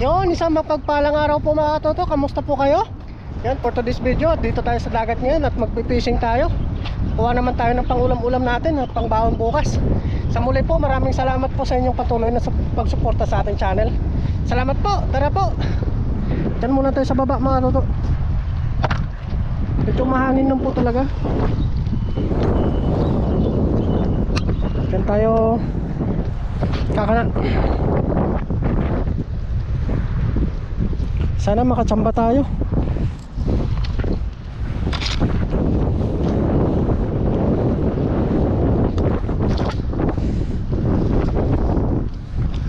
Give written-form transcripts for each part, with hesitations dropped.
Yun, isang mapagpalang araw po mga katoto. Kamusta po kayo? Yan, for today's video, dito tayo sa dagat ngayon at magpipishing tayo. Kuha naman tayo ng pangulam-ulam natin at pangbaon bukas. Sa muli po, maraming salamat po sa inyong patuloy na pagsuporta sa ating channel. Salamat po, tara po. Diyan muna tayo sa baba mga katoto. Ito mahangin lang po talaga. Diyan tayo kakana. Sana makachamba tayo.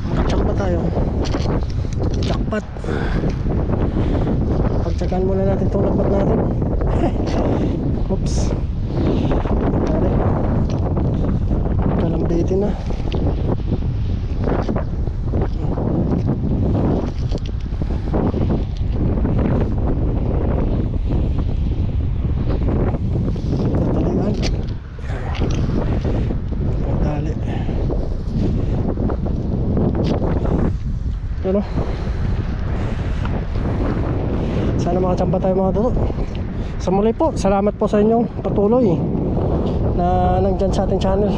Makachamba tayo. Jackpot. Pagtsagaan muna natin itong lambat natin. Oops. Kalambitin na. Ano? Sana makachamba tayo mga tuto. Sa muli po, salamat po sa inyong patuloy na nandyan sa ating channel.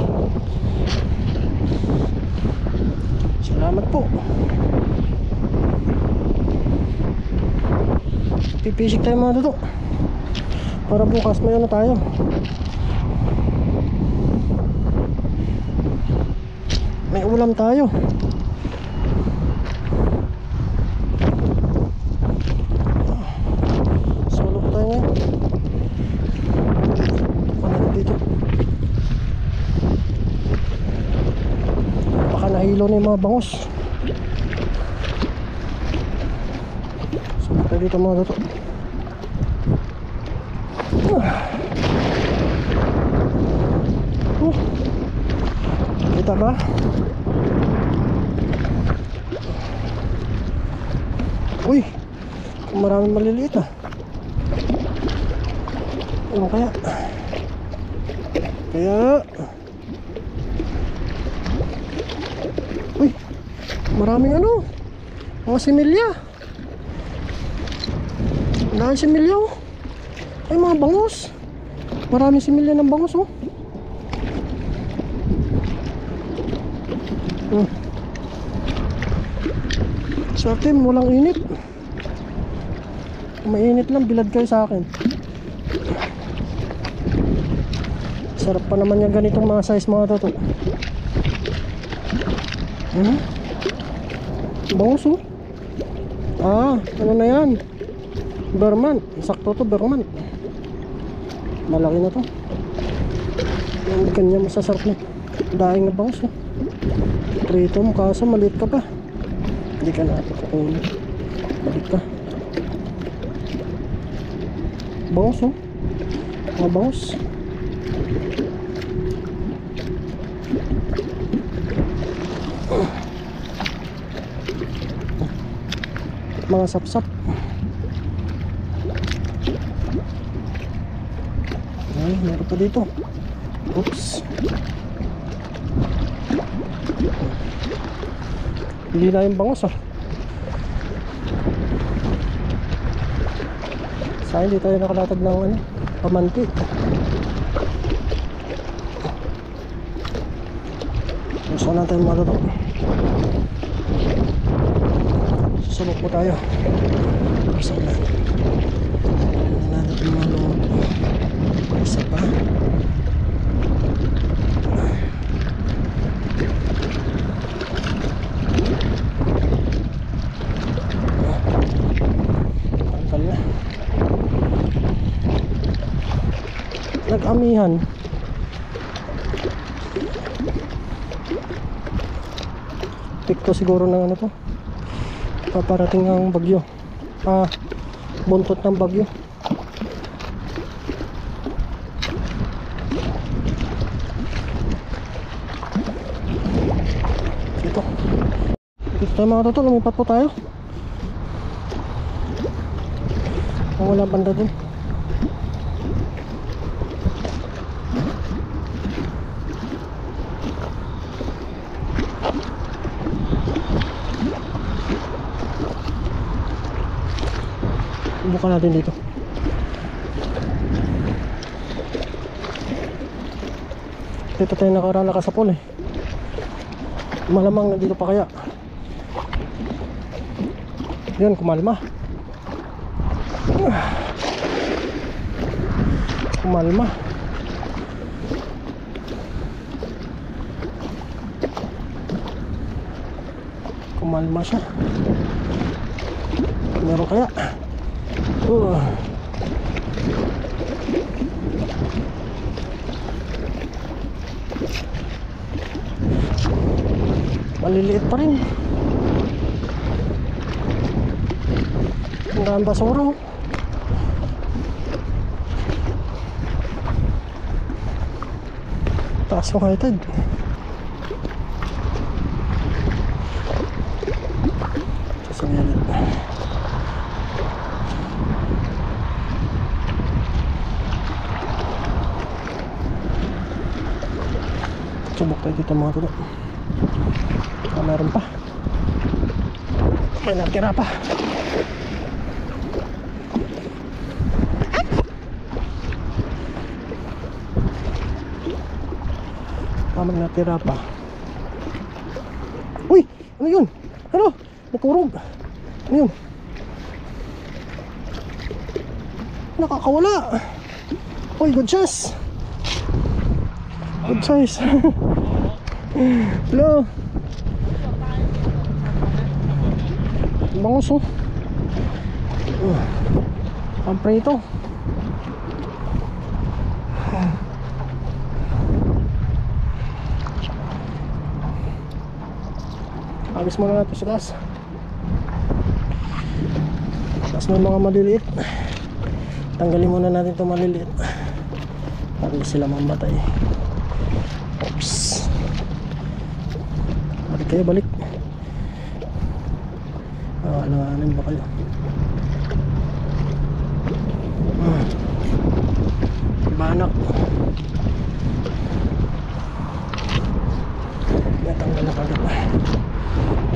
Salamat po. Pipisik tayo mga tuto para bukas may ano tayo. May ulam tayo. Nahilo na yung mga bangus. Sabot tayo dito mga dato. Kita ba? Uy, maraming maliliit ah. Ano kaya? Uy, maraming ano, mga similya. Dahil similya oh. Ay mga bangus. Maraming similya ng bangus oh. Swerte, walang init. Kung mainit lang, bilad kayo sa akin. Sarap pa naman yung ganitong mga size mga toto. Bangus oh. Ah, ano na yan? Berman, sakto to berman. Malaki na to. Yung ganyan masasarap na daing na bangus oh. Prito mo kaso maliit ka pa. Hindi ka na kukunin. Maliit ka. Bangus oh. Mga bangus. Mga sapsap. Ay, meron pa dito. Oops. Hindi na yung bangus ah. Sayang hindi tayo nakalatag ng ano, pamanti. Saan natin matuto? Susubok po tayo. Saan na? Hindi natin malunod. Isa pa. na. Nag-amihan. Pikto siguro ng ano to. Paparating ang bagyo. Buntot ng bagyo. Ito. Dito tayo mga toto, lumipat po tayo. Ang walang banda din. Bukan natin dito. Dito tayo nakaraan nakasapol eh. Malamang na dito pa kaya. Yun, kumalma. Kumalma. Kumalma siya. Meron kaya. Maliliit pa rin. Ang daan basura. Taas yung high tide. Sasabihin. Subok tayo dito mga tulo. Meron pa. May natira pa. May natira pa. Uy! Ano yun? Ano? Nakurog. Ano yun? Nakakawala. Uy, good size. Good size. Hello. Bangus oh. Ang prito. Agis muna natin sa taas. Taas na mga maliliit. Tanggalin muna natin itong maliliit para hindi sila mamatay. Oops. Balik kayo, balik. Alanganin ba kayo? Banak. Natanggal na kagad.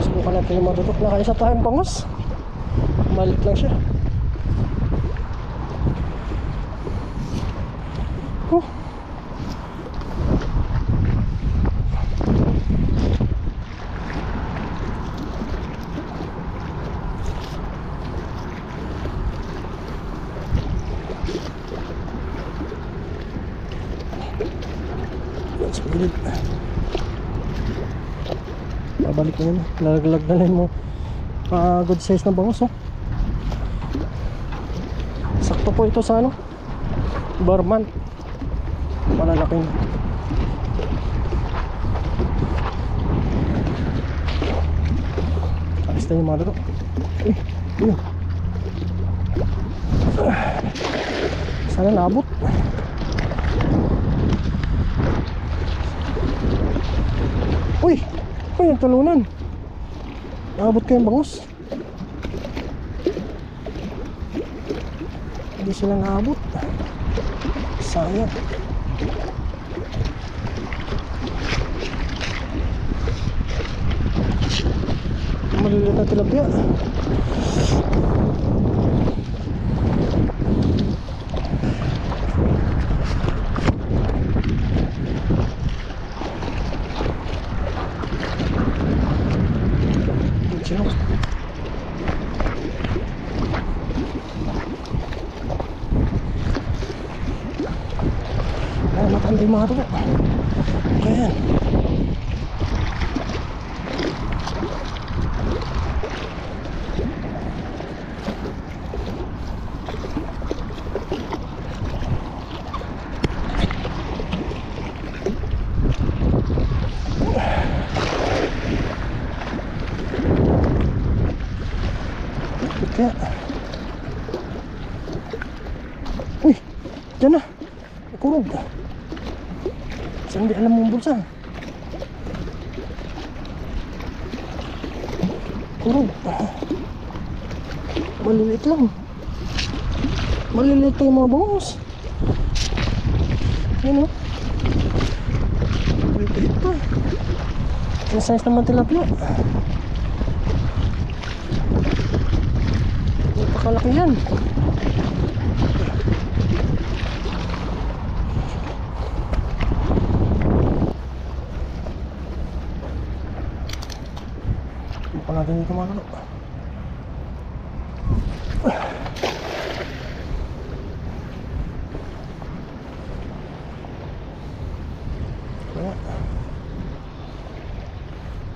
Subukan natin yung matutok. Nakaisa tayong bangus. Maliit lang siya. Babalik na yun. Lalaglag na rin mo. Good size na bangus oh. Sakto po ito sa ano, barman. Malalaking. Alis na yung mga dito. Yun. Sana naabot. Uy! Uy, ang talunan. Naabot ko yung bangus. Hindi sila naabot. Sayang. Maliliit na tilapia. Matanda yung mga ito. Ayan. Kaya. Uy, dyan na. Kurog. Saan di alam mong bulsa? Kurog. Maliliit lang. Maliliit pa yung mga bangos. Yan o. Maliliit pa. Yung size naman tilapia. Napakalaki yan. Bukan natin dito mga lalo. Kaya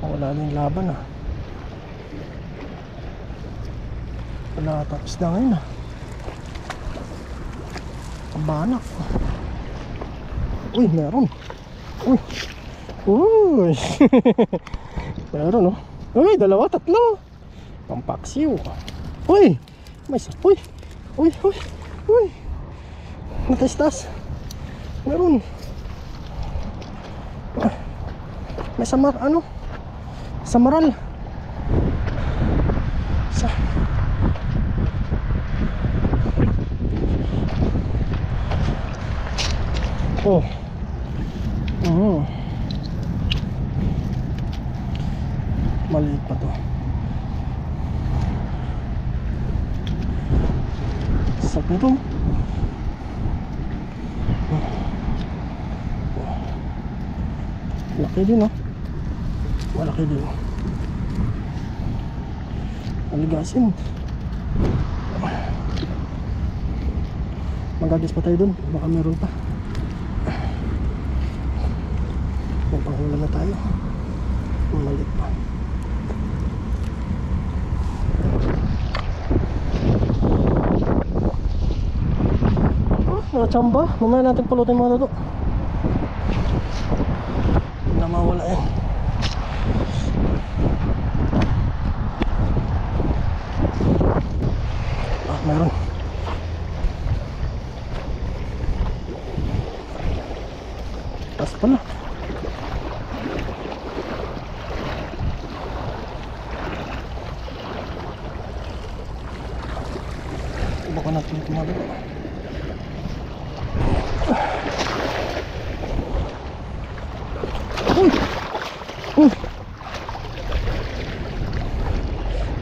wala na yung laban ah. Wala tapos na ngayon ah. Ang banak. Uy, meron. Uy. Uy. Meron oh. Uy, dalawa, tatlo. Pampaksiw. Uy. May isa. Uy. Uy, uy. Uy. Natastas. Meron. May samar, ano? Samaral. Oh. Maliit pa to. Sarap nito. Laki din oh. Malaki din. Aligasin. Magagis pa tayo dun. Baka meron pa. Magpanghula na tayo. Maliit pa. Nakachamba. Mamaya natin pulutin mga toto. Hindi na mawala yan. Meron. Tas pala. Baka natin kumagawa.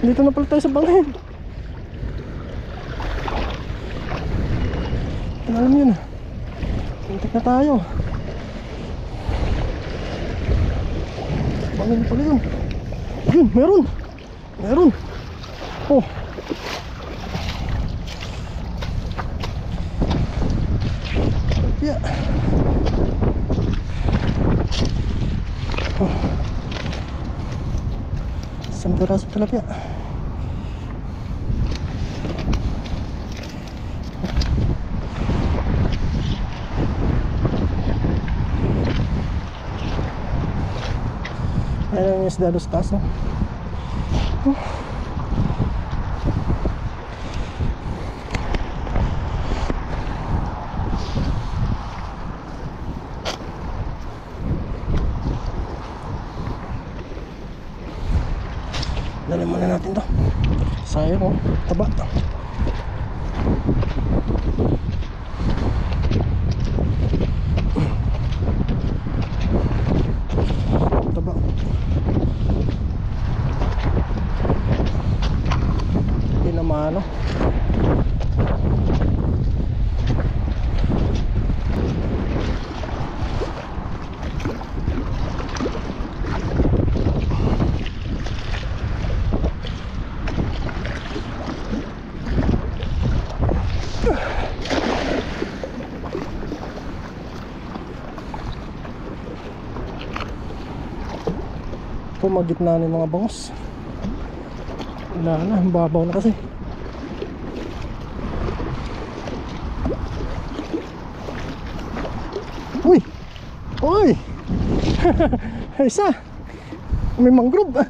Dito na pala tayo sa bangin. Alam yun. Tintik na tayo. Bangin pala yun. Yun, meron. Meron. Oh. Yeah. Oh. Isang piraso tilapia. Ayan yung isda doon sa taas, no? Dali muna natin to. Sayang oh, taba. Taba. Hindi naman ano. Pumagitna na yung mga bangos. Wala na, babaw na kasi. Uy! Uy! Isa! May mangrove!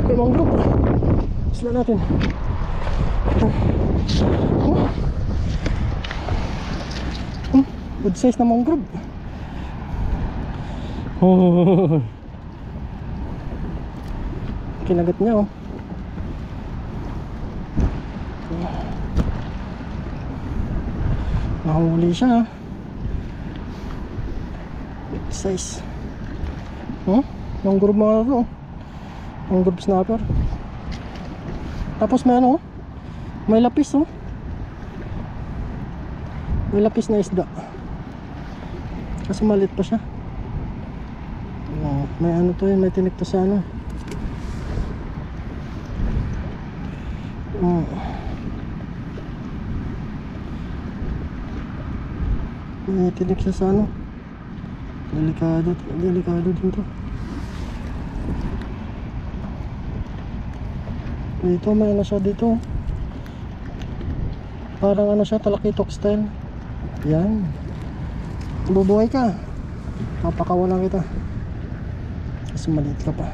May mangrove! isla natin. Good size na mangrove. Oh. Kinagat niya oh. Nahuli siya. Good size. Mangrove mga ito. Mangrove snapper. Tapos may ano, may lapis oh. May lapis na isda. Kasi maliit pa siya. May ano to yun, may tinik to sa ano. May tinik siya sa ano. Delikado din to. Dito may ano siya dito. Parang ano siya, talakitok style. Yan. Bubuhay ka. Papakawalan kita. Kasi maliit ka pa.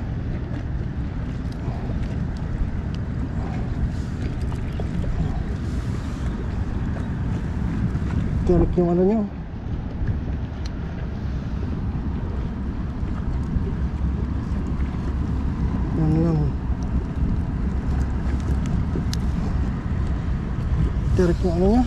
Tirik yung ano nyo. Yan lang. Tirik yung ano nya.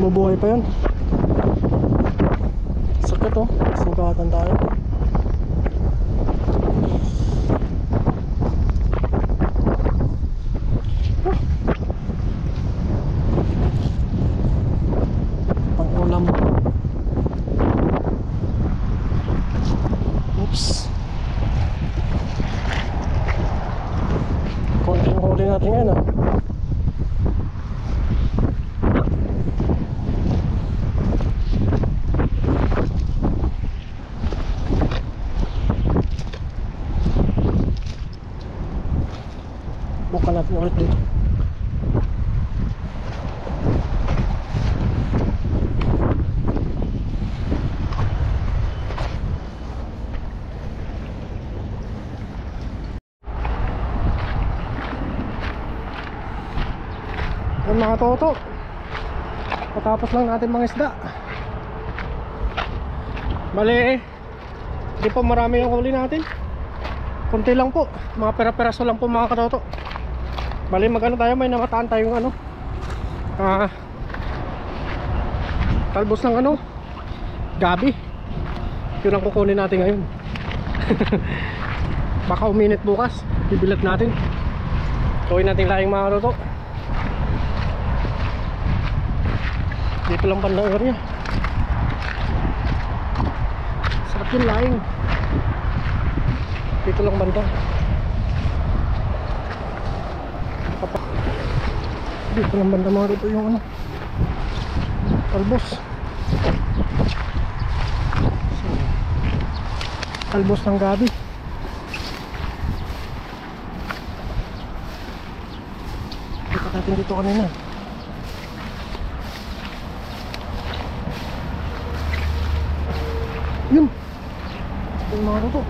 Mabuhay pa yun. Sakit oh. Sugatan tayo. Pang-ulam. Oops. Konting huli natin ngayon ah. Bukan natin ulit dito. Yan mga toto, patapos lang natin mga isda. Bale, di pa marami yung huli natin. Kunti lang po, mga pera-peraso lang po mga katoto. Bali magano tayo, may namataan tayong ano, talbos ng ano, gabi. Yun ang kukunin natin ngayon. Baka uminit bukas, bibilat natin. Gawin natin laing mga katoto. Dito lang bandang area. Sarap yung laing. Dito lang banda. Dito lang banda mga rito yung ano, talbos. Talbos ng gabi. Dito natin dito kanina. Yun. Ito yung mga rito.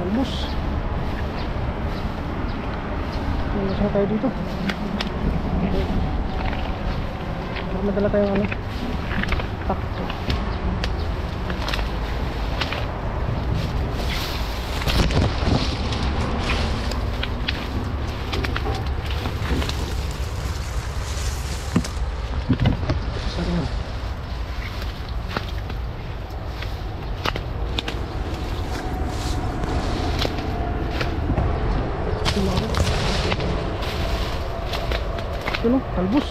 Talbos. Talbos na tayo dito. Madala tayong ano, tak. Sarang. Yun o, talbos.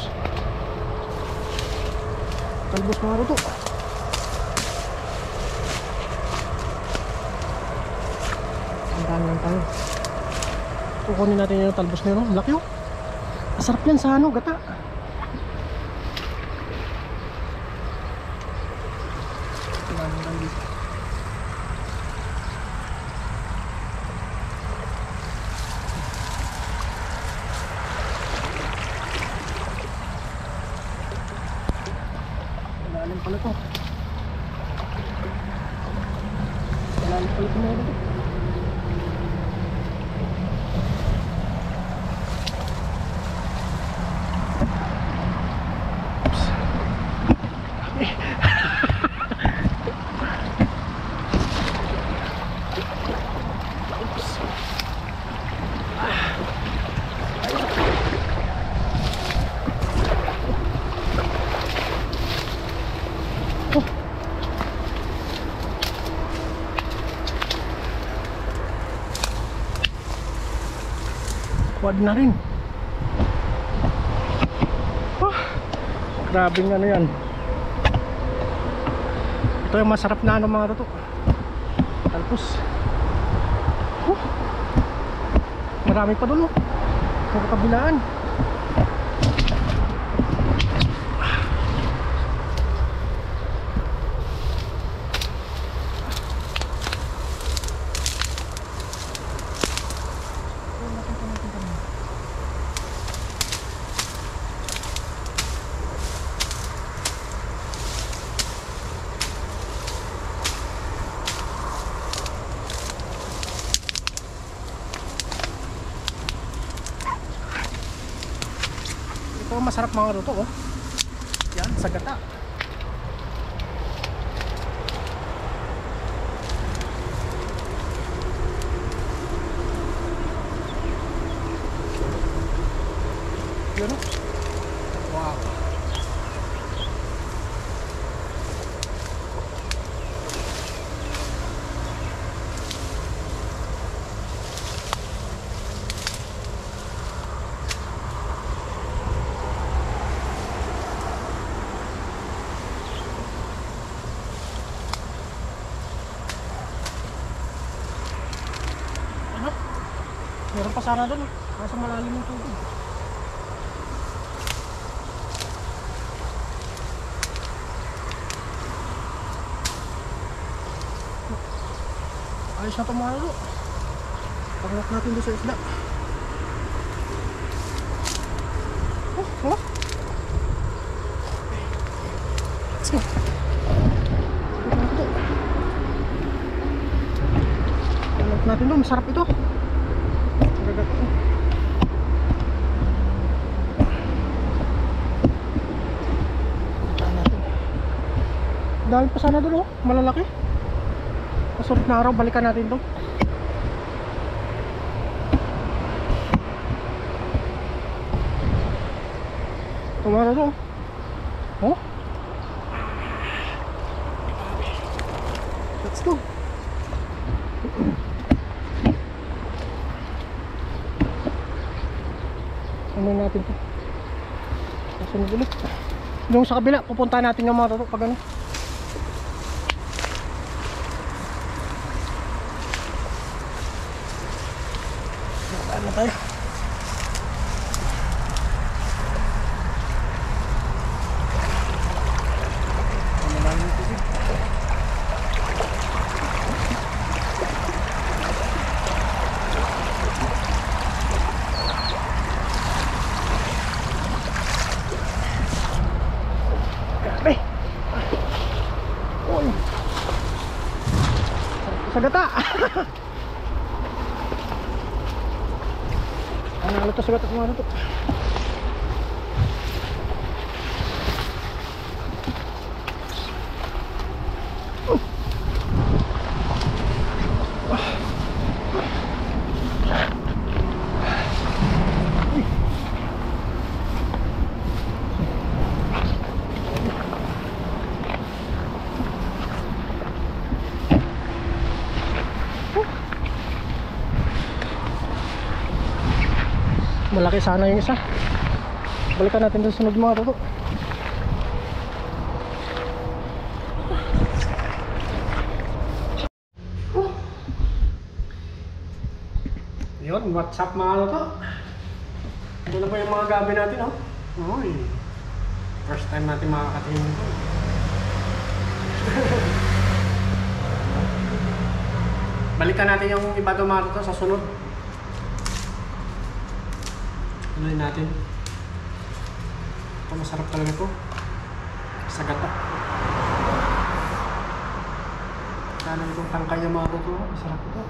Talbos mga luto. Tandaan lang tayo. Kukunin natin yung talbos na yun. Laki o. Masarap yan sa ano, gata. Malalim pala to. Malalim pala to mga luto. Quad na rin. Grabing ano yan. Ito yung masarap na ano mga luto. Talpos. Marami pa doon sa kabilaan. Ito masarap mga luto oh. Yan, sa gata. Yan oh. Wow. Meron pa sana doon, nasa malalim yung tubig. Ayos na ito mga lalo. Pagnak natin doon sa isda. Let's go. Pagnak natin doon, masarap ito. Dahil pa sana doon oh, malalaki. Kasunod na araw, balikan natin to. Tumara doon oh. Let's go. Ano natin to? Kasunod ulit. Yung sa kabila, pupuntahan natin yung mga toto pag ano. Ano tayo? Ano namin yung tubig? Grabe! Uy! Sa gata! Ano to sa gata mga to? Malaki sana yung isa. Balikan natin sa sunod mga toto. Yun, what's up mga toto? Ito na po yung mga gabi natin, oh. Uy, first time natin makakatingin ito. Balikan natin yung iba doon mga toto sa sunod. Tuloy natin. Ito masarap talaga ito. Sa gata. Kanan itong tangkay ng mga toto. Masarap ito.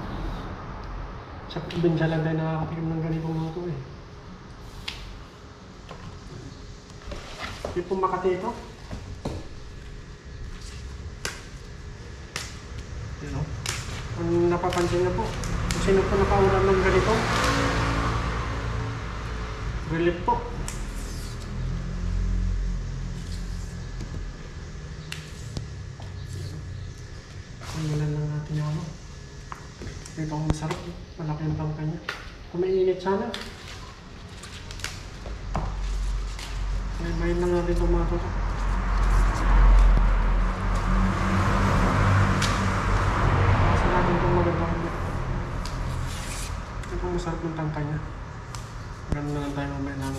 Sa probinsya lang tayo nakakatikim ng ganitong mga ito eh. Hindi po Makati ito. Yun o. Kung napapansin na po, kung sino po nakaulam ng ganito, relief po. Pangalan lang natin yung ano. Ito ang masarap. Malaki ang tangkay niya. Kung may init sana. Bayin lang natin itong mga toto. Kasi natin itong magandang niya. Ito ang masarap ng tangkay niya. Ganun na lang tayo mamaya ng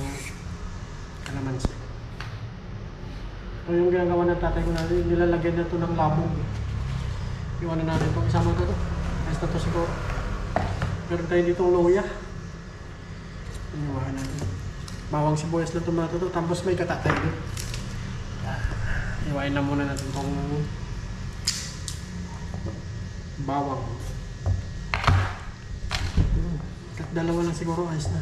kalamansi. So yung ginagawa ng tatay ko natin, nilalagyan na ito ng labong. Iwanan natin itong isama ito. Ayos na ito siguro. Meron tayo ditong luya. Iwanan natin. Bawang sibuyas na tomato to, tapos may gata tayo doon. Iwain na muna natin itong bawang. Dalawa lang siguro, ayos na.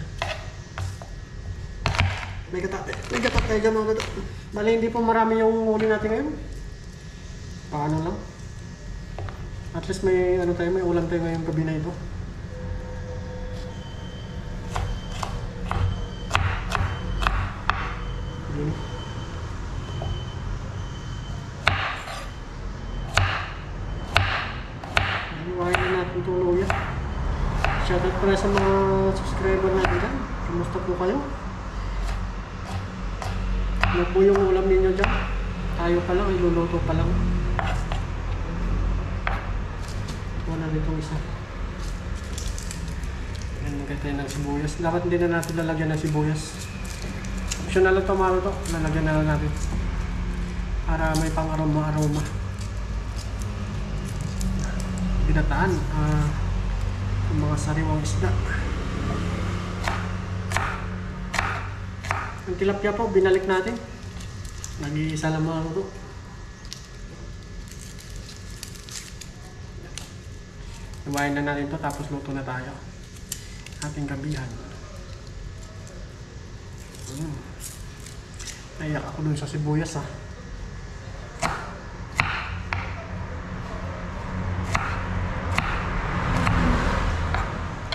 May gata tayo dyan mga gata. Bali hindi po marami yung huli natin ngayon. Paano lang. At least may ano tayo, may ulam tayo ngayong gabi na ito. Iwain na natin itong luya. Shoutout pala sa mga subscriber natin dyan. Kamusta po kayo? Ano po yung ulam ninyo dyan? Tayo pa lang, iluluto pa lang. Wala nitong isa. Yan, nagkaya tayo ng sibuyas. Dapat hindi na natin lalagyan ng sibuyas. Optional lang tomato to. Lalagyan na lang natin. Para may pang aroma-aroma. Binataan. Yung mga sariwang isda. Yung tilapia po, binalik natin. Nag-iisa lang mga ito. Iwain na natin ito, tapos luto na tayo. Ating gabihan. Naiyak ako dun sa sibuyas ha.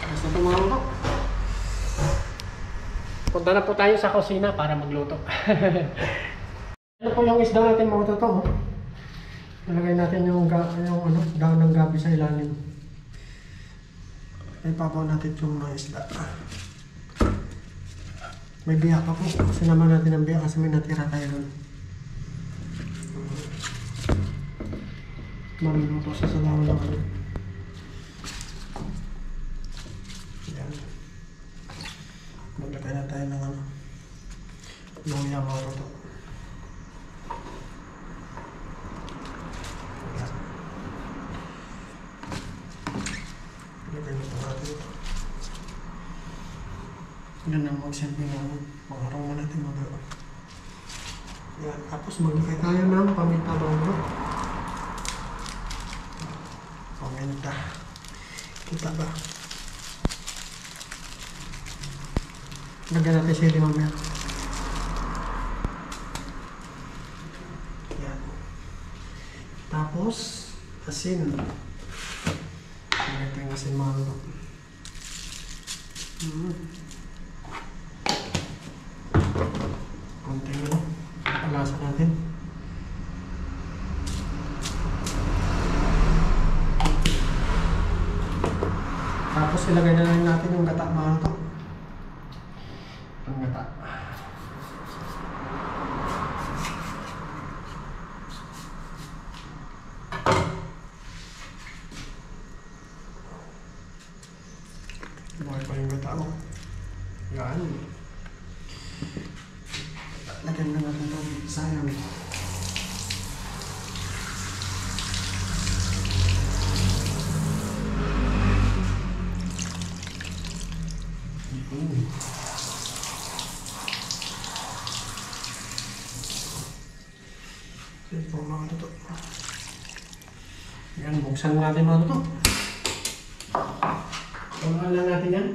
Basta ito mga ito. Punta na po tayo sa kusina para magluto. Ito po yung isda natin mga toto. Nalagay natin yung daon ng gabi sa ilalim. Ipapaw natin yung mga isda. May biyak ako. Sinama natin ang biyak kasi may natira tayo doon. Maluto sa sabaw ng ano. Yan. Maglagay na tayo ng ano. Luya mga toto. Yan ang magsilbi ng pangarong natin mag-awa. Yan, tapos maglagay tayo ng paminta bawang. Paminta. Kita ba? Lagyan natin sili mamaya. Yan. Tapos, asin. Lagay tayo ng asin mga ito. Konting palasa natin. Tapos ilagay na lang natin yung gata mga ito. Ang gata. Lagyan na natin ito. Sayang. Yan po mga toto. Yan, buksan natin mga toto. Tumaan lang natin yan.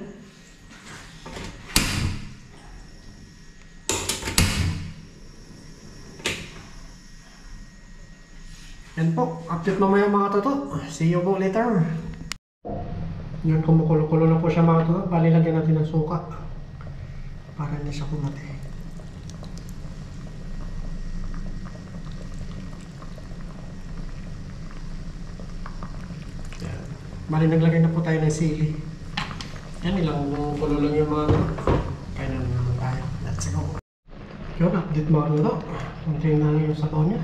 Yan po, update mamaya mga toto. See you po later. Yan, kumukulo-kulo na po siya mga toto. Bali, lagyan natin ng suka para hindi siya kumati. Yan. Bali, naglagay na po tayo ng sili. Yan, ilang kulo lang yung mga toto. Kaya na naman tayo. Let's go. Yun, update mga toto. Hintayin na lang yung sabaw niya.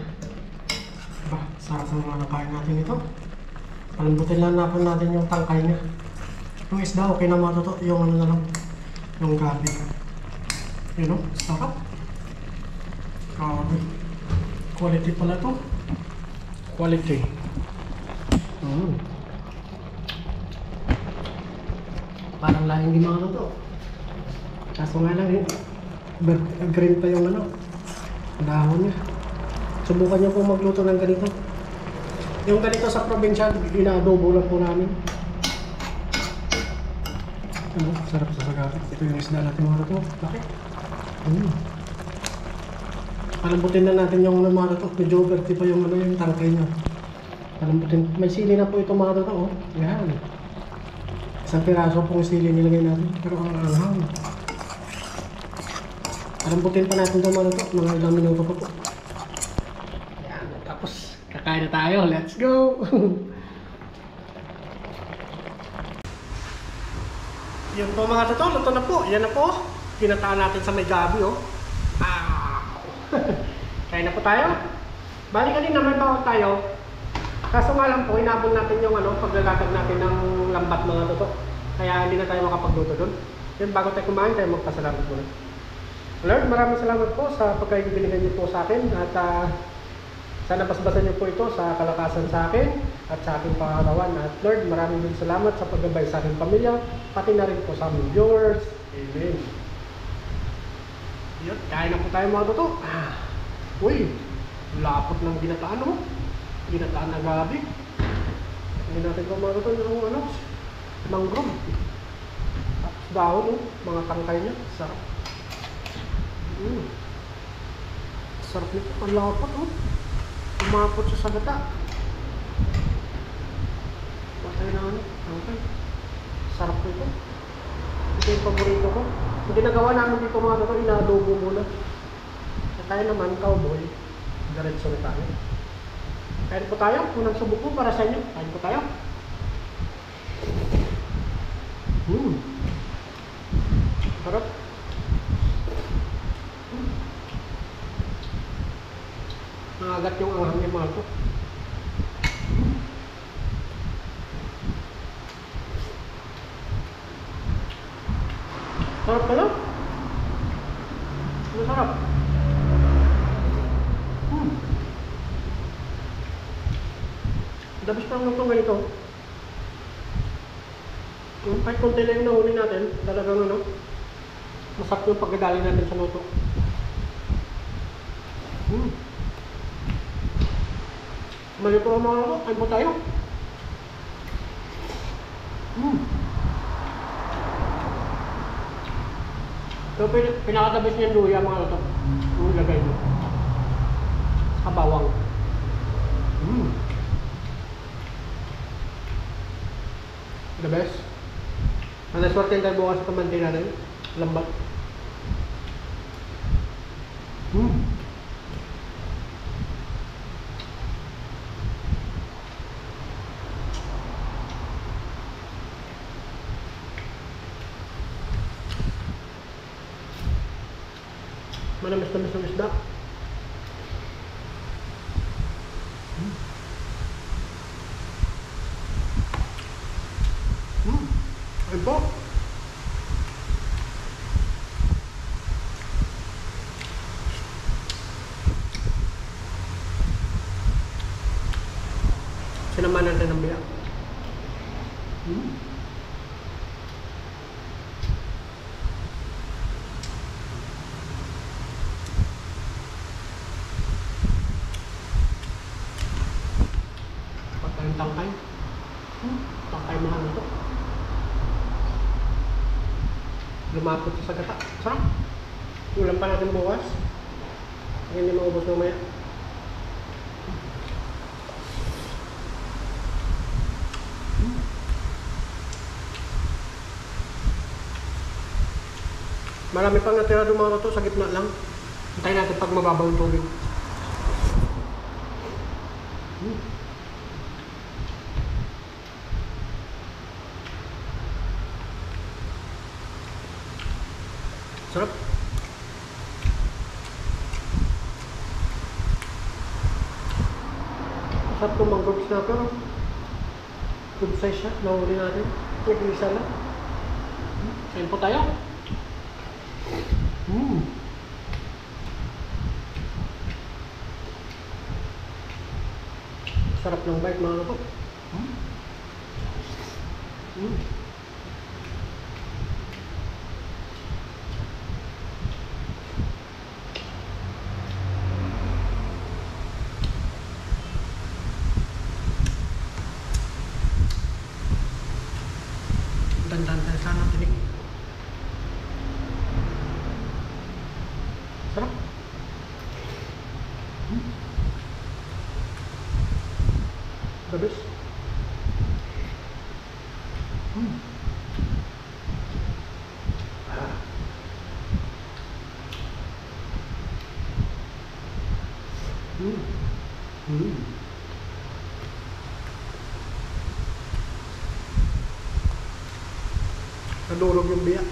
Bah, sarap naman ang kain natin ito. Palambutin lang natin yung tangkay niya. Yung isda, okay na mga toto. Yung ano na lang, yung gabi. Yun o, sarap. Grabe. Quality pala ito. Quality. Parang lahing di mga toto. Kaso nga lang yun. Green pa yung ano, dahon niya. Subukan niyo po magluto ng ganito. Yung ganito sa probinsya, ina-adobo lang po namin. Ano, sarap sa sagapit. Ito yung isda natin mga ito. Bakit? Palambutin na natin yung mga ito. Medyo overti pa yung, yung tangkay niya. Palambutin. May sili na po ito mga ito. Oh. Yan. Isang piraso pong sili nilagay natin. Pero ang anghang. Palambutin pa natin ito mga ito. Mga ilang minuto pa po. Kakain na tayo, let's go! Yun po mga toto, luto na po. Yan na po. Ginataan natin sa may gabi, oh. Kain na po tayo. Bali kanina may bawat tayo. Kaso nga lang po, inabol natin yung paglalatag natin ng lambat mga toto. Kaya hindi na tayo makapagluto doon. Yun, bago tayo kumain, tayo magpasalamat muna. Lord, maraming salamat po sa pagkain binigay niyo po sa akin. At sana basbasan niyo po ito sa kalakasan sa akin at sa aking pangarawan. At Lord, maraming din salamat sa paggabay sa aking pamilya, pati na rin po sa aming viewers. Amen. Yun, kain na po tayo mga toto. Uy, lapot ng ginataan mo. Ginataan na gabi. Hindi natin po mga toto yung mangrove. Tapos dahon, mga tangkay niya. Sarap. Sarap nito. Ang lapot, oh. Umapot siya sa gata. Patay na okay. Sarap nito. Ito yung paborito ko. Yung ginagawa namin dito mga toto, ina-adobo muna. At tayo naman, cowboy. Diretso na tayo. Kain po tayo. Unang subok po para sa inyo. Kain po tayo. Sarap. Nangagat yung anghang yung mga ito. Sarap pala. Masarap. Dabis pa ang lutong ganito. Kahit konti lang yung nahuli natin, talagang masarap yung pagkadali natin sa luto. Malito ang mga kain po tayo. So, pinakatabis niya yung luya mga ito. Yung lagay mo. Saka bawang. The best. Manaswerte tayo bukas sa kamante natin. Lambat. Manamis-namis ng isda. Ayun po. Sinamahan natin ng biyak. Patayong tangkay. Tangkay mahal na to. Lumapot sa gata. Sarap. Ulam pa natin bukas. Hindi maubos mamaya. Marami pang natira doon mga to, sa gitna lang. Hintayin natin pag mababaw yung tubig. Sarap. Sarap itong mangrove snapper. Good size siya. Nahuli natin. Nag-isa lang. Kain po tayo. Sarap ng bite mga kapot. Dandan tayo sana tinig. Sarap. The best. Nadurog yung biyak.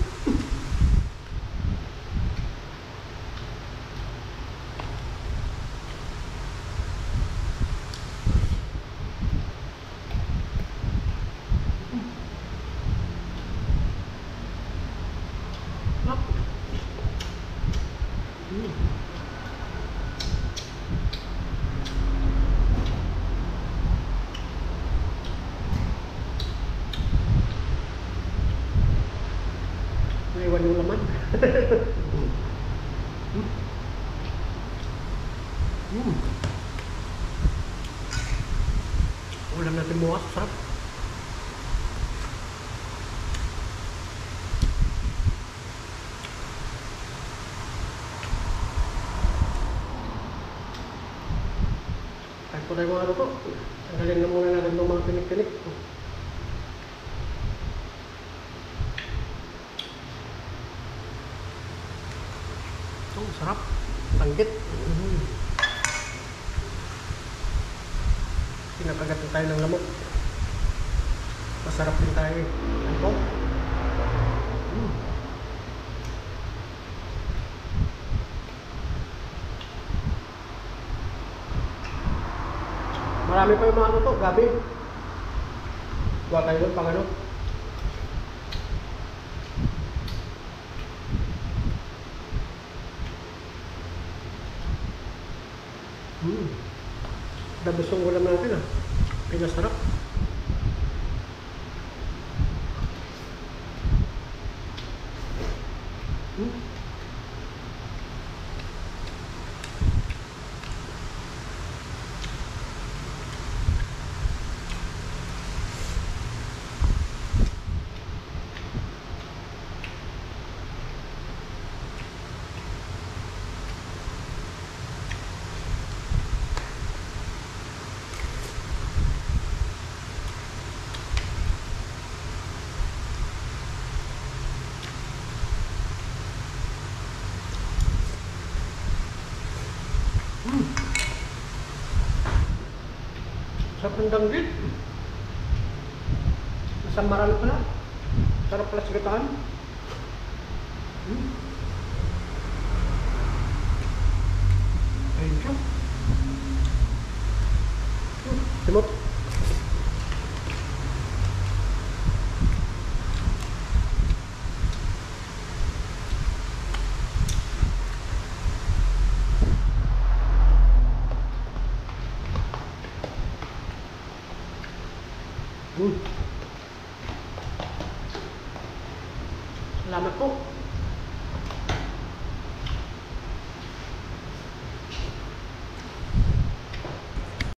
Naiwan yung laman. Ulam natin bukas, sarap. Kahit po tayo mga to. Tanggalin na muna natin ng mga tinik-tinik. Sarap. Tanggit. Pinakagat na tayo ng lamok. Masarap din tayo. Ano? Marami pa yung mga ano to, gabi. Gawa tayo doon pang ano. Dabos yung ulam natin ah. Pinasarap. Sarap ng danggit. Nasa maral pala. Sarap pala sa gataan. Ayun siya. Simot. Salamat po.